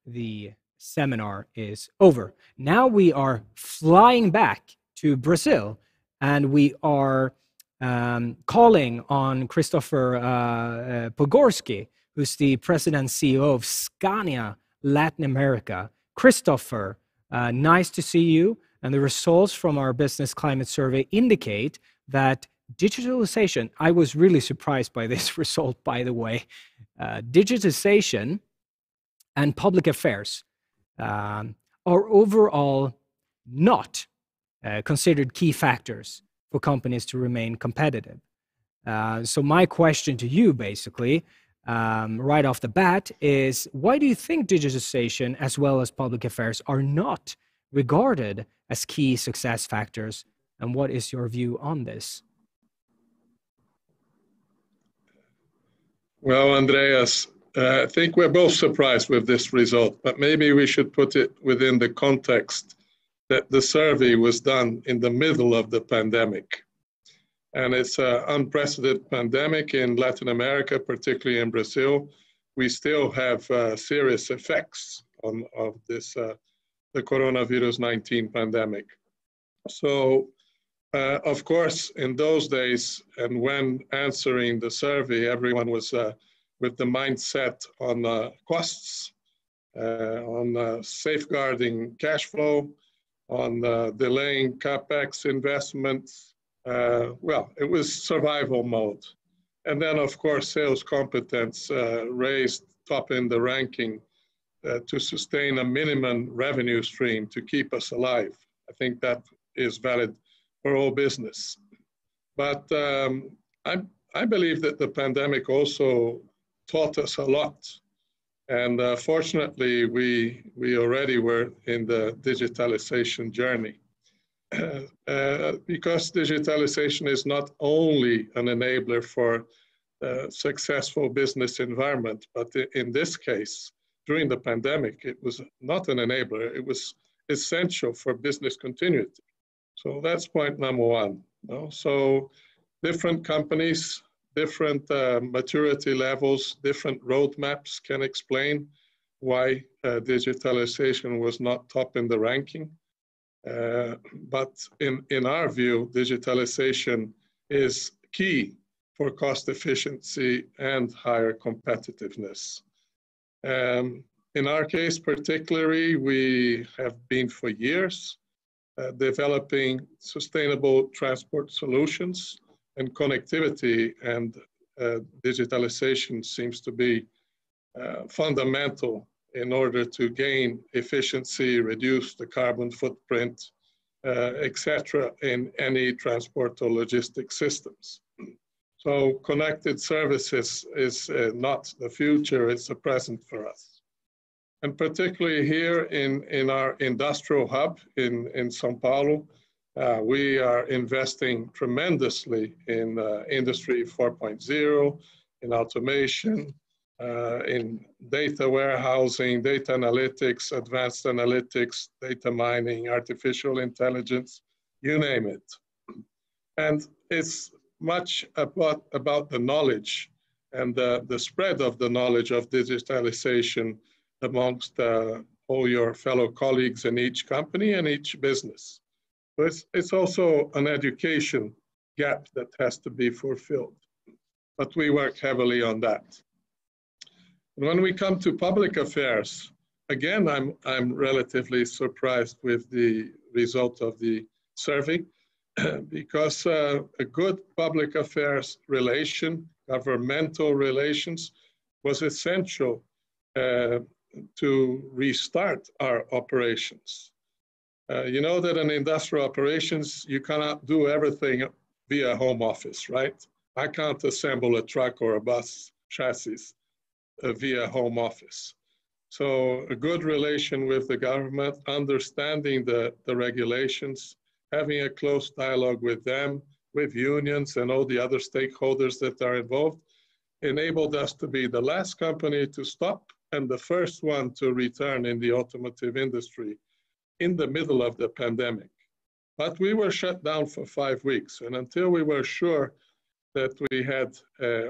the seminar is over. Now we are flying back to Brazil, and we are calling on Christopher Pogorski, who's the president and CEO of Scania Latin America. Christopher, nice to see you. And the results from our business climate survey indicate that digitalization, I was really surprised by this result, by the way, digitization and public affairs are overall not considered key factors for companies to remain competitive. So my question to you, basically, right off the bat is, why do you think digitization as well as public affairs are not regarded as key success factors? And what is your view on this? Well, Andreas, I think we're both surprised with this result, but maybe we should put it within the context that the survey was done in the middle of the pandemic. And it's an unprecedented pandemic in Latin America, particularly in Brazil. We still have serious effects of this, the coronavirus 19 pandemic. So, of course, in those days, and when answering the survey, everyone was with the mindset on costs, on safeguarding cash flow, on delaying CapEx investments. Well, it was survival mode. And then, of course, sales competence raised top in the ranking to sustain a minimum revenue stream to keep us alive. I think that is valid for all business. But I believe that the pandemic also taught us a lot. And fortunately, we already were in the digitalization journey. Because digitalization is not only an enabler for successful business environment, but in this case, during the pandemic, it was not an enabler, it was essential for business continuity. So that's point number one. So different companies, different maturity levels, different roadmaps can explain why digitalization was not top in the ranking. But in our view, digitalization is key for cost efficiency and higher competitiveness. In our case particularly, we have been for years developing sustainable transport solutions and connectivity, and digitalization seems to be fundamental in order to gain efficiency, reduce the carbon footprint, etc., in any transport or logistics systems. So connected services is not the future, it's the present for us. And particularly here in our industrial hub in São Paulo, we are investing tremendously in Industry 4.0, in automation, in data warehousing, data analytics, advanced analytics, data mining, artificial intelligence, you name it. And it's much about the knowledge and the spread of the knowledge of digitalization amongst all your fellow colleagues in each company and each business. So it's also an education gap that has to be fulfilled, but we work heavily on that. When we come to public affairs, again, I'm relatively surprised with the result of the survey because a good public affairs relation, governmental relations, was essential to restart our operations. You know that in industrial operations, you cannot do everything via home office, right? I can't assemble a truck or a bus chassis via home office. So a good relation with the government, understanding the regulations, having a close dialogue with them, with unions and all the other stakeholders that are involved, enabled us to be the last company to stop and the first one to return in the automotive industry in the middle of the pandemic. But we were shut down for 5 weeks, and until we were sure that we had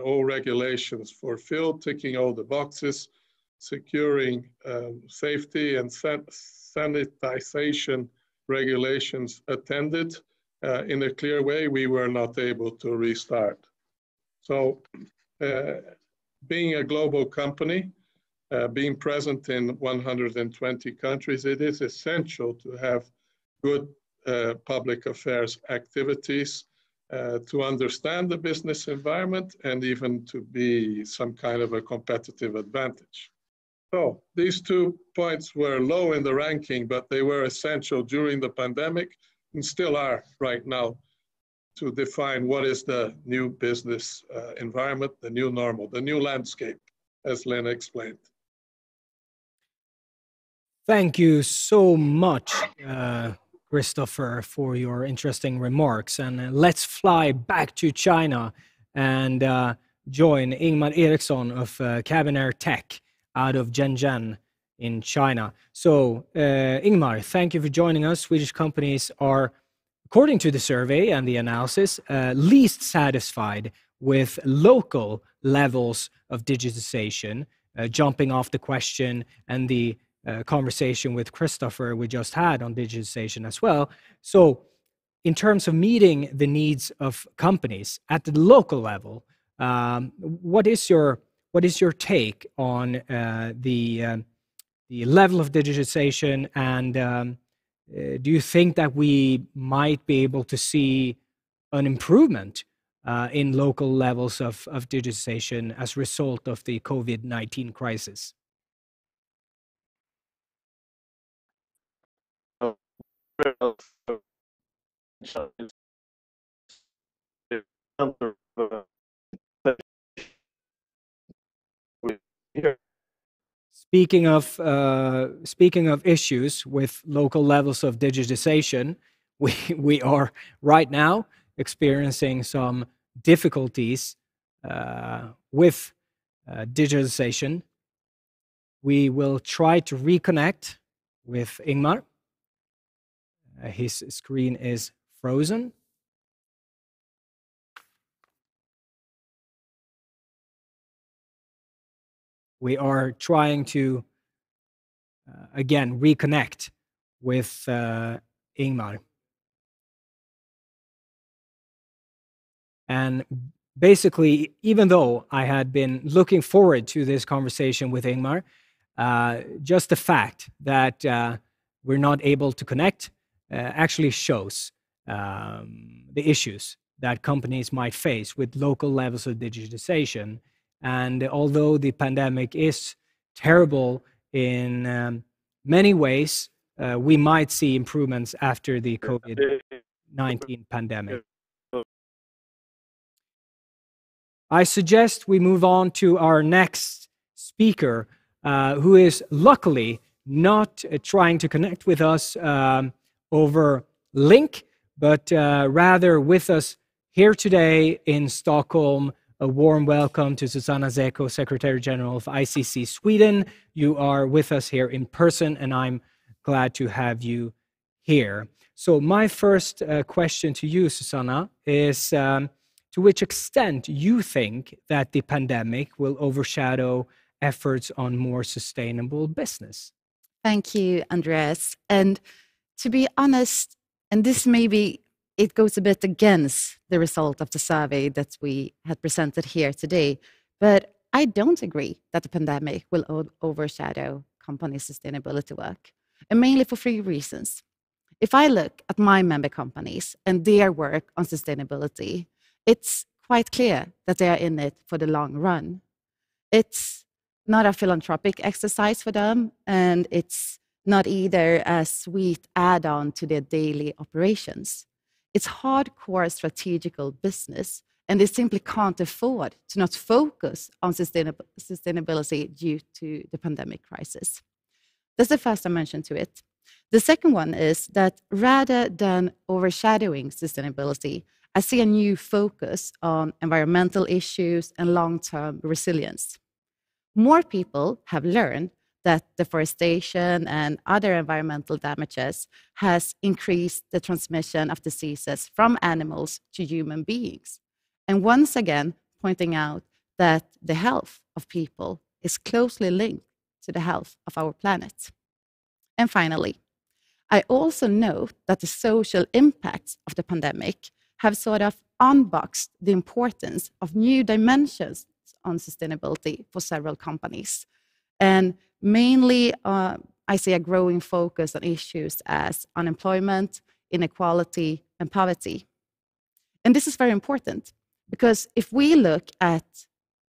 all regulations fulfilled, ticking all the boxes, securing safety and sanitization regulations attended in a clear way, we were not able to restart. So being a global company, being present in 120 countries, it is essential to have good public affairs activities to understand the business environment and even to be some kind of a competitive advantage. So these 2 points were low in the ranking, but they were essential during the pandemic and still are right now to define what is the new business environment, the new normal, the new landscape, as Lena explained. Thank you so much, Christopher, for your interesting remarks. And let's fly back to China and join Ingmar Eriksson of Cavenair Tech out of Shenzhen in China. So Ingmar, thank you for joining us. Swedish companies are according to the survey and the analysis, least satisfied with local levels of digitization, jumping off the question and the conversation with Christopher we just had on digitization as well. So in terms of meeting the needs of companies at the local level, what is your take on the level of digitization, and do you think that we might be able to see an improvement in local levels of digitization as a result of the COVID-19 crisis? Speaking of issues with local levels of digitization, we are right now experiencing some difficulties with digitization. We will try to reconnect with Ingmar. His screen is frozen. We are trying to again reconnect with Ingmar. And basically, even though I had been looking forward to this conversation with Ingmar, just the fact that we're not able to connect actually shows the issues that companies might face with local levels of digitization. And although the pandemic is terrible in many ways, we might see improvements after the COVID-19 pandemic. I suggest we move on to our next speaker, who is luckily not trying to connect with us over link, but rather with us here today in Stockholm. A warm welcome to Susanna Zeko, Secretary General of ICC Sweden. You are with us here in person, and I'm glad to have you here. So my first question to you, Susanna, is to which extent you think that the pandemic will overshadow efforts on more sustainable business? Thank you, Andreas. And to be honest, and this maybe it goes a bit against the result of the survey that we had presented here today, but I don't agree that the pandemic will overshadow company sustainability work, and mainly for 3 reasons. If I look at my member companies and their work on sustainability, it's quite clear that they are in it for the long run. It's not a philanthropic exercise for them, and it's not either a sweet add-on to their daily operations. It's hardcore strategical business, and they simply can't afford to not focus on sustainability due to the pandemic crisis. That's the first dimension to it. The second one is that rather than overshadowing sustainability, I see a new focus on environmental issues and long-term resilience. More people have learned that deforestation and other environmental damages has increased the transmission of diseases from animals to human beings. And once again, pointing out that the health of people is closely linked to the health of our planet. And finally, I also note that the social impacts of the pandemic have sort of unboxed the importance of new dimensions on sustainability for several companies. And mainly, I see a growing focus on issues as unemployment, inequality, and poverty. And this is very important because if we look at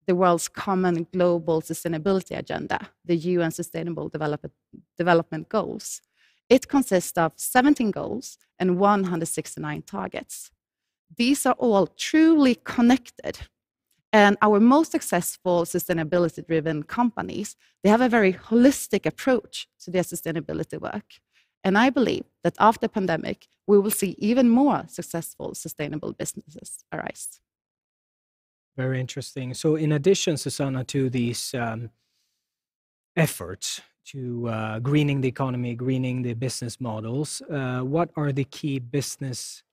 the world's common global sustainability agenda, the UN Sustainable Development Goals, it consists of 17 goals and 169 targets. These are all truly connected. And our most successful sustainability-driven companies, they have a very holistic approach to their sustainability work. And I believe that after the pandemic, we will see even more successful sustainable businesses arise. Very interesting. So in addition, Susanna, to these efforts to greening the economy, greening the business models, what are the key business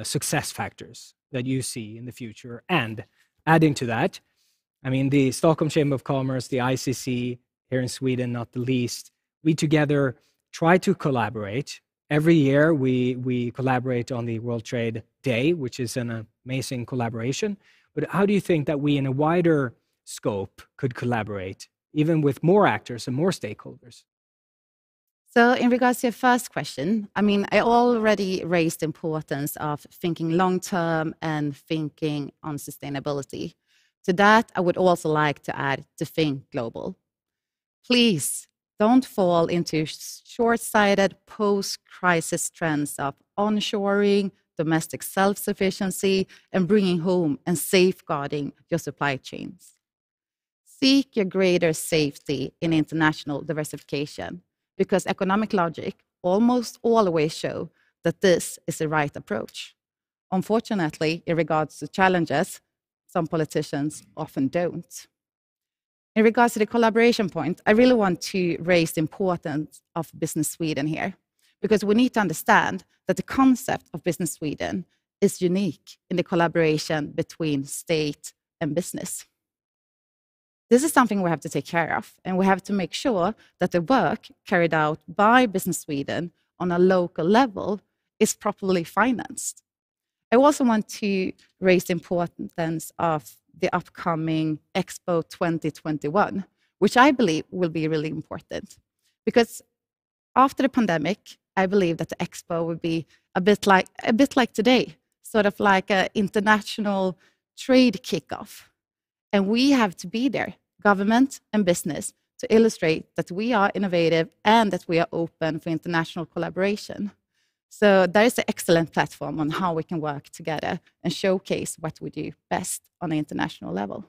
success factors that you see in the future? And adding to that, I mean, the Stockholm Chamber of Commerce, the ICC here in Sweden, not the least, we together try to collaborate. Every year we collaborate on the World Trade Day, which is an amazing collaboration. But how do you think that we in a wider scope could collaborate, even with more actors and more stakeholders? So in regards to your first question, I mean, I already raised the importance of thinking long-term and thinking on sustainability. To that, I would also like to add to think global. Please don't fall into short-sighted post-crisis trends of onshoring, domestic self-sufficiency, and bringing home and safeguarding your supply chains. Seek your greater safety in international diversification, because economic logic almost always show that this is the right approach. Unfortunately, in regards to challenges, some politicians often don't. In regards to the collaboration point, I really want to raise the importance of Business Sweden here, because we need to understand that the concept of Business Sweden is unique in the collaboration between state and business. This is something we have to take care of, and we have to make sure that the work carried out by Business Sweden on a local level is properly financed. I also want to raise the importance of the upcoming Expo 2021, which I believe will be really important. Because after the pandemic, I believe that the Expo will be a bit like today, sort of like an international trade kickoff. And we have to be there, government and business, to illustrate that we are innovative and that we are open for international collaboration. So there is an excellent platform on how we can work together and showcase what we do best on an international level.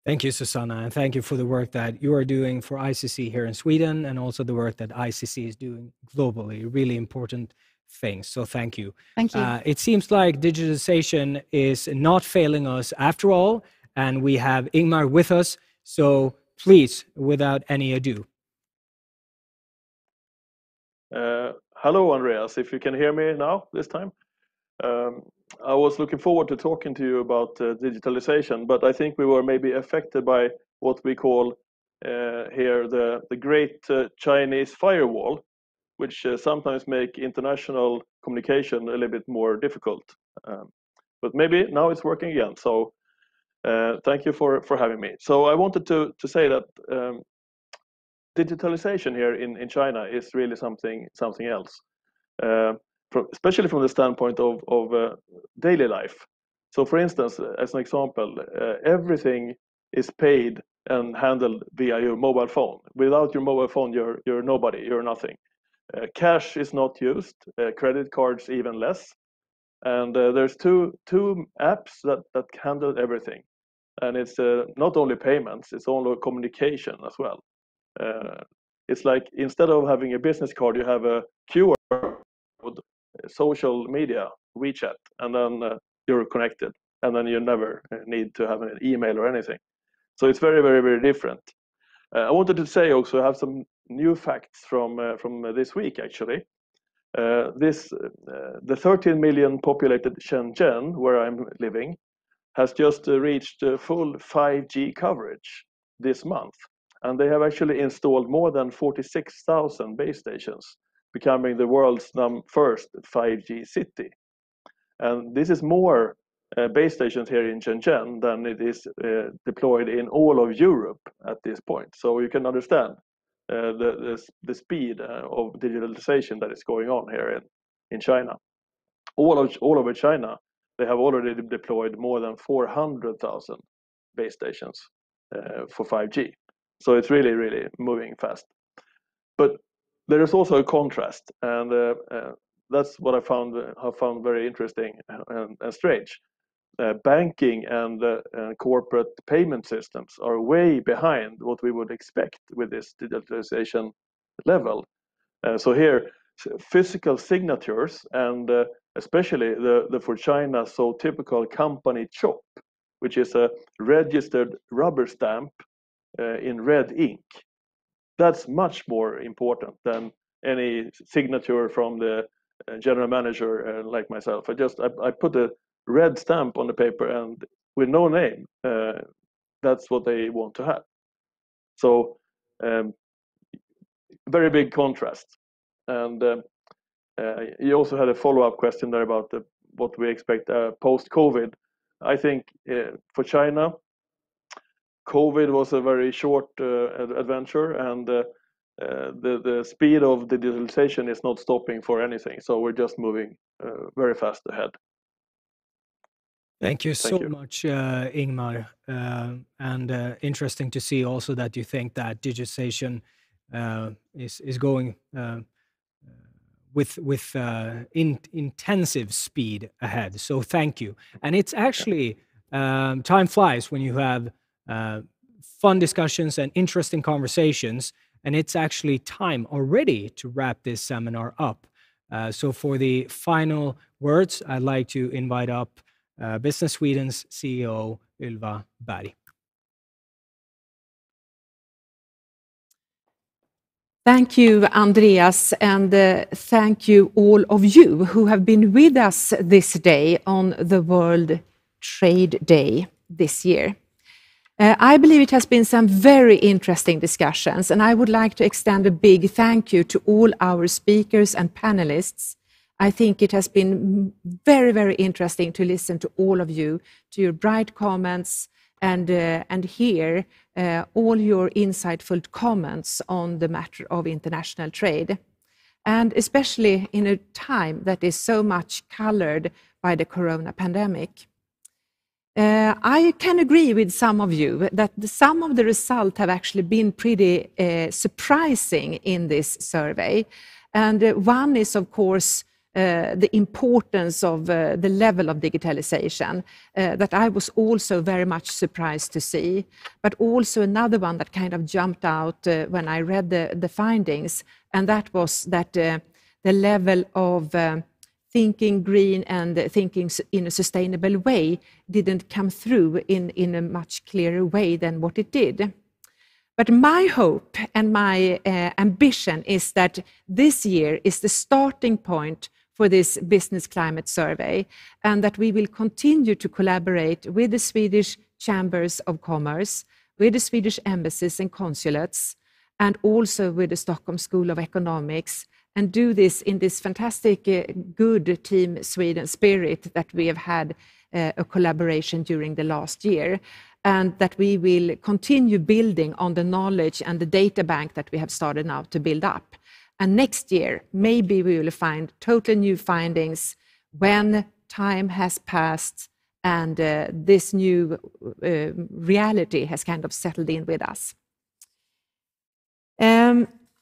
Thank you, Susanna, and thank you for the work that you are doing for ICC here in Sweden, and also the work that ICC is doing globally. Really important things, so thank you. Thank you. It seems like digitalization is not failing us after all, and we have Ingmar with us, so please, without any ado. Hello, Andreas, if you can hear me now this time. I was looking forward to talking to you about digitalization, but I think we were maybe affected by what we call here the Great Chinese Firewall, which sometimes make international communication a little bit more difficult. But maybe now it's working again, so thank you for having me. So I wanted to say that digitalization here in China is really something else, especially from the standpoint of daily life. So for instance, as an example, everything is paid and handled via your mobile phone. Without your mobile phone, you're nobody, you're nothing. Cash is not used, credit cards even less. And there's two apps that handle everything. And it's not only payments, it's also communication as well. It's like instead of having a business card, you have a QR code, social media, WeChat, and then you're connected. And then you never need to have an email or anything. So it's very, very, very different. I wanted to say also, I have some new facts from this week, actually. The 13 million populated Shenzhen, where I'm living, has just reached full 5G coverage this month. And they have actually installed more than 46,000 base stations, becoming the world's first 5G city. And this is more base stations here in Shenzhen than it is deployed in all of Europe at this point. So you can understand the speed of digitalization that is going on here in China. All over China, they have already deployed more than 400,000 base stations for 5G. So it's really, really moving fast. But there is also a contrast, and that's what I found very interesting and strange. Banking and corporate payment systems are way behind what we would expect with this digitalization level. So here, physical signatures and especially the for China so typical company chop, which is a registered rubber stamp in red ink. That's much more important than any signature from the general manager like myself. I put a red stamp on the paper and with no name. That's what they want to have. So very big contrast. And you also had a follow-up question there about what we expect post-COVID. I think for China, COVID was a very short adventure, and the speed of the digitalization is not stopping for anything. So we're just moving very fast ahead. Thank you so much, Ingmar. And interesting to see also that you think that digitization is going with intensive speed ahead. So thank you. And it's actually, time flies when you have fun discussions and interesting conversations. And it's actually time already to wrap this seminar up. So for the final words, I'd like to invite up Business Sweden's CEO, Ylva Berg. Thank you, Andreas, and thank you all of you who have been with us this day on the World Trade Day this year. I believe it has been some very interesting discussions, and I would like to extend a big thank you to all our speakers and panelists. I think it has been very, very interesting to listen to all of you, to your bright comments, and hear all your insightful comments on the matter of international trade. And especially in a time that is so much colored by the corona pandemic. I can agree with some of you that some of the results have actually been pretty surprising in this survey. And one is, of course, the importance of the level of digitalization that I was also very much surprised to see. But also another one that kind of jumped out when I read the findings, and that was that the level of thinking green and thinking in a sustainable way didn't come through in a much clearer way than what it did. But my hope and my ambition is that this year is the starting point for this business climate survey, and that we will continue to collaborate with the Swedish Chambers of Commerce, with the Swedish embassies and consulates, and also with the Stockholm School of Economics, and do this in this fantastic good Team Sweden spirit that we have had a collaboration during the last year, and that we will continue building on the knowledge and the data bank that we have started now to build up. And next year, maybe we will find totally new findings when time has passed and this new reality has kind of settled in with us.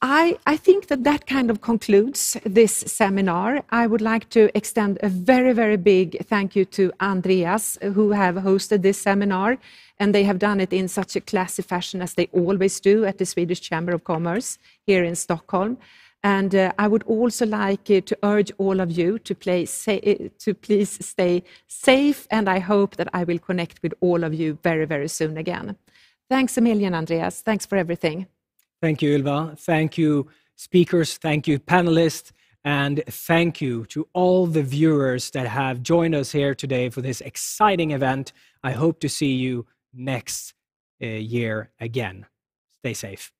I think that kind of concludes this seminar. I would like to extend a very, very big thank you to Andreas, who have hosted this seminar, and they have done it in such a classy fashion as they always do at the Swedish Chamber of Commerce here in Stockholm. And I would also like to urge all of you to please stay safe, and I hope that I will connect with all of you very, very soon again. Thanks a million, Andreas. Thanks for everything. Thank you, Ylva. Thank you, speakers. Thank you, panelists. And thank you to all the viewers that have joined us here today for this exciting event. I hope to see you next year again. Stay safe.